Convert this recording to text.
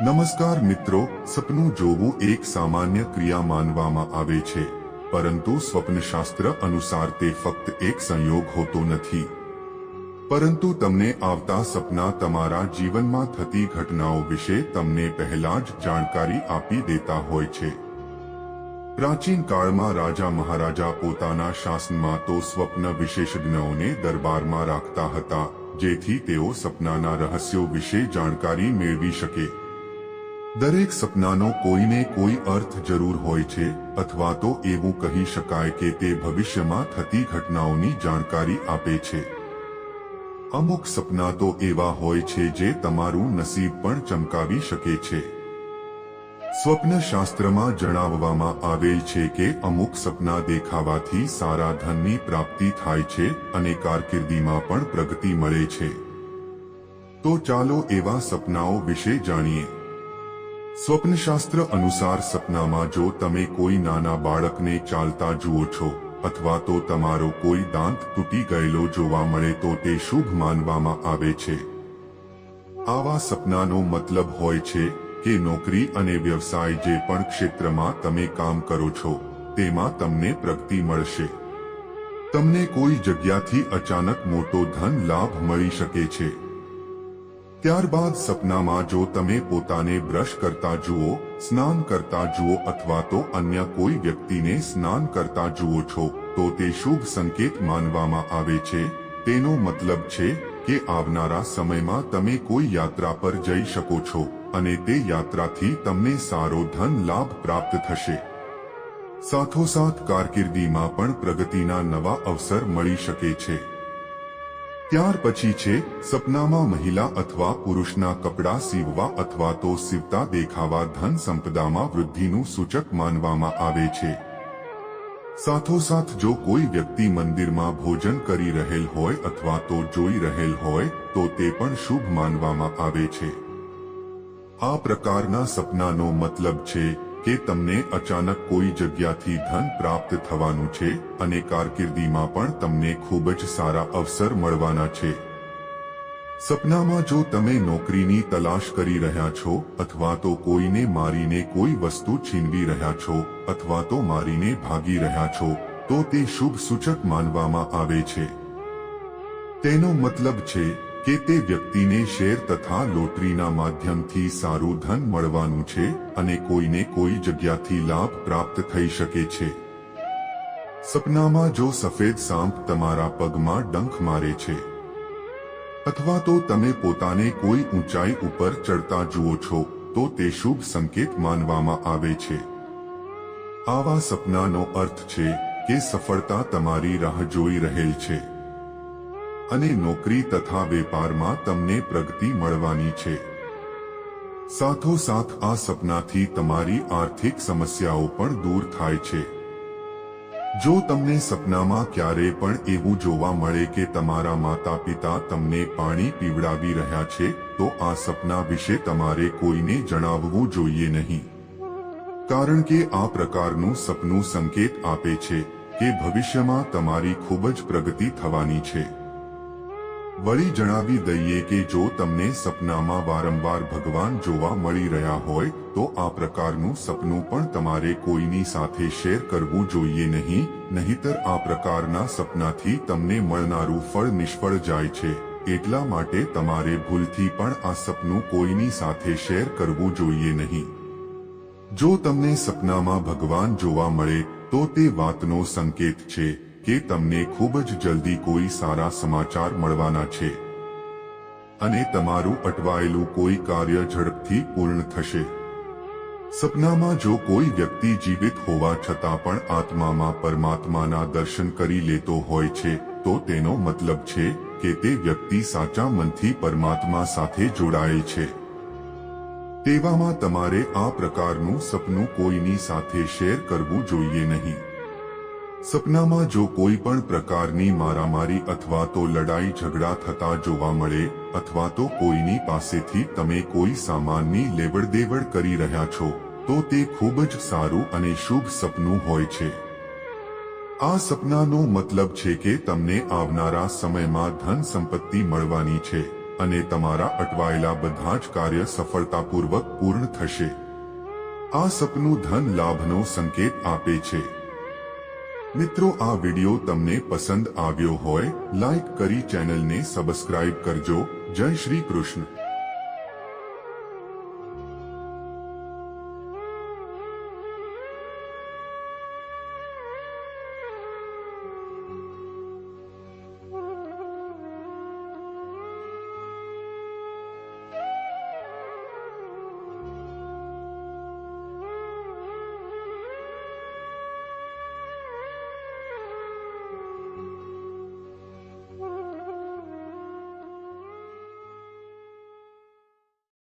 નમસ્કાર મિત્રો, સપનું જોવું એક સામાન્ય ક્રિયા માનવામાં આવે છે, પરંતુ સ્વપ્નશાસ્ત્ર અનુસાર તે ફક્ત એક સંયોગ હોતો નથી, પરંતુ તમને આવતા સપના તમારા જીવનમાં થતી ઘટનાઓ વિશે તમને પહેલા જ જાણકારી આપી દેતા હોય છે। પ્રાચીન કાળમાં રાજા મહારાજા પોતાના શાસનમાં તો સ્વપ્ન વિશેષજ્ઞોને દરબારમાં રાખતા હતા, જેથી તેઓ સપનાના રહસ્યો વિશે જાણકારી મેળવી શકે। દરેક સપનાનો કોઈને કોઈ અર્થ જરૂર હોય છે, અથવા તો એવું કહી શકાય કે તે ભવિષ્યમાં થતી ઘટનાઓની જાણકારી આપે છે। અમુક સપના તો એવા હોય છે જે તમારું નસીબ પણ ચમકાવી શકે છે। સ્વપ્નશાસ્ત્રમાં જણાવવામાં આવેલ છે કે અમુક સપના દેખાવાથી સારા ધનની પ્રાપ્તિ થાય છે અને કારકિર્દીમાં પણ પ્રગતિ મળે છે। તો ચાલો એવા સપનાઓ વિશે જાણીએ। સ્વપ્નશાસ્ત્ર અનુસાર સપનામાં જો તમે કોઈ નાના બાળકને ચાલતા જુઓ છો, અથવા તો તમારો કોઈ દાંત તૂટી ગયેલો જોવા મળે તો તે શુભ માનવામાં આવે છે। આવા સપનાનો મતલબ હોય છે કે નોકરી અને વ્યવસાય જે પણ ક્ષેત્રમાં તમે કામ કરો છો, તેમાં તમને પ્રગતિ મળશે। તમને કોઈ જગ્યાથી અચાનક મોટો ધન લાભ મળી શકે છે। ત્યારબાદ સપનામાં જો તમે પોતાને બ્રશ કરતા જુઓ, સ્નાન કરતા જુઓ અથવા તો અન્ય કોઈ વ્યક્તિને સ્નાન કરતા જુઓ છો, તો તે શુભ સંકેત માનવામાં આવે છે। તેનો મતલબ છે કે આવનારા સમયમાં તમે કોઈ યાત્રા પર જઈ શકો છો અને તે યાત્રાથી તમને સારો ધન લાભ પ્રાપ્ત થશે। સાથોસાથ કારકિર્દીમાં પણ પ્રગતિના નવા અવસર મળી શકે છે। ત્યાર પછી છે સપનામાં મહિલા અથવા પુરુષના કપડાં સીવવા અથવા તો સીવતા દેખાવા ધન સંપદામાં વૃદ્ધિનું સૂચક માનવામાં આવે છે। સાથોસાથ જો કોઈ વ્યક્તિ મંદિરમાં ભોજન કરી રહેલ હોય અથવા તો જોઈ રહેલ હોય તો તે પણ શુભ માનવામાં આવે છે। આ પ્રકારના સપનાનો મતલબ છે કે તમને અચાનક કોઈ જગ્યાથી ધન પ્રાપ્ત થવાનું છે અને કારકિર્દીમાં પણ તમને ખૂબ જ સારા અવસર મળવાના છે। સપનામાં જો તમે નોકરીની તલાશ કરી રહ્યા છો અથવા તો કોઈને મારીને કોઈ વસ્તુ છીનવી રહ્યા છો અથવા તો મારીને ભાગી રહ્યા છો, તો તે શુભ સૂચક માનવામાં આવે છે। તેનો મતલબ છે કે તે વ્યક્તિને શેર તથા લોટરીના માધ્યમથી સારું ધન મળવાનું છે અને કોઈને કોઈ જગ્યાથી લાભ પ્રાપ્ત થઈ શકે છે। સપનામાં જો સફેદ સાંપ તમારા પગમાં ડંખ મારે છે અથવા તો તમે પોતાને કોઈ ઊંચાઈ ઉપર ચડતા જુઓ છો, તો તે શુભ સંકેત માનવામાં આવે છે। આવા સપનાનો અર્થ છે કે સફળતા તમારી રાહ જોઈ રહેલ છે અને નોકરી તથા વેપારમાં તમને પ્રગતિ મળવાની છે। સાથોસાથ આ સપનાથી તમારી આર્થિક સમસ્યાઓ પણ દૂર થાય છે। જો તમને સપનામાં ક્યારે પણ એવું જોવા મળે કે તમારા માતા પિતા તમને પાણી પીવડાવી રહ્યા છે, તો આ સપના વિશે તમારે કોઈને જણાવવું જોઈએ નહીં, કારણ કે આ પ્રકારનું સપનું સંકેત આપે છે કે ભવિષ્યમાં તમારી ખૂબ જ પ્રગતિ થવાની છે। વળી જણાવી દઈએ કે જો તમને સપનામાં વારંવાર ભગવાન જોવા મળી રહ્યા હોય તો આ પ્રકારનું સપનું પણ તમારે કોઈની સાથે શેર કરવું જોઈએ નહીં, નહીંતર આ પ્રકારના સપનાથી તમને મળનારું ફળ નિષ્ફળ જાય છે। એટલા માટે તમારે ભૂલથી પણ આ સપનું કોઈની સાથે શેર કરવું જોઈએ નહીં। જો તમને સપનામાં ભગવાન જોવા મળે તો તે વાતનો સંકેત છે કે તમને ખૂબ જ જલ્દી કોઈ સારા સમાચાર મળવાના છે અને તમારું અટવાયેલું કોઈ કાર્ય ઝડપથી પૂર્ણ થશે। સપનામાં જો કોઈ વ્યક્તિ જીવિત હોવા છતાં પણ આત્મામાં પરમાત્માના દર્શન કરી લેતો હોય છે, તો તેનો મતલબ છે કે તે વ્યક્તિ સાચા મનથી પરમાત્મા સાથે જોડાયેલ છે। તેવામાં તમારે આ પ્રકારનું સપનું કોઈની સાથે શેર કરવું જોઈએ નહીં। સપનામાં જો કોઈ પણ પ્રકારની મારામારી અથવા તો લડાઈ ઝઘડા થતા જોવા મળે અથવા તો કોઈની પાસેથી તમે કોઈ સામાનની લેવડદેવડ કરી રહ્યા છો, તો તે ખૂબ જ સારું અને શુભ સપનું હોય છે। આ સપનાનો મતલબ છે કે તમને આવનારા સમયમાં ધન સંપત્તિ મળવાની છે અને તમારા અટવાયેલા બધા જ કાર્ય સફળતાપૂર્વક પૂર્ણ થશે. આ સપનું ધન લાભનો સંકેત આપે છે. મિત્રો, આ વિડિયો તમને પસંદ આવ્યો હોય લાઈક કરી ચેનલને સબસ્ક્રાઇબ કરજો. જય શ્રી કૃષ્ણ.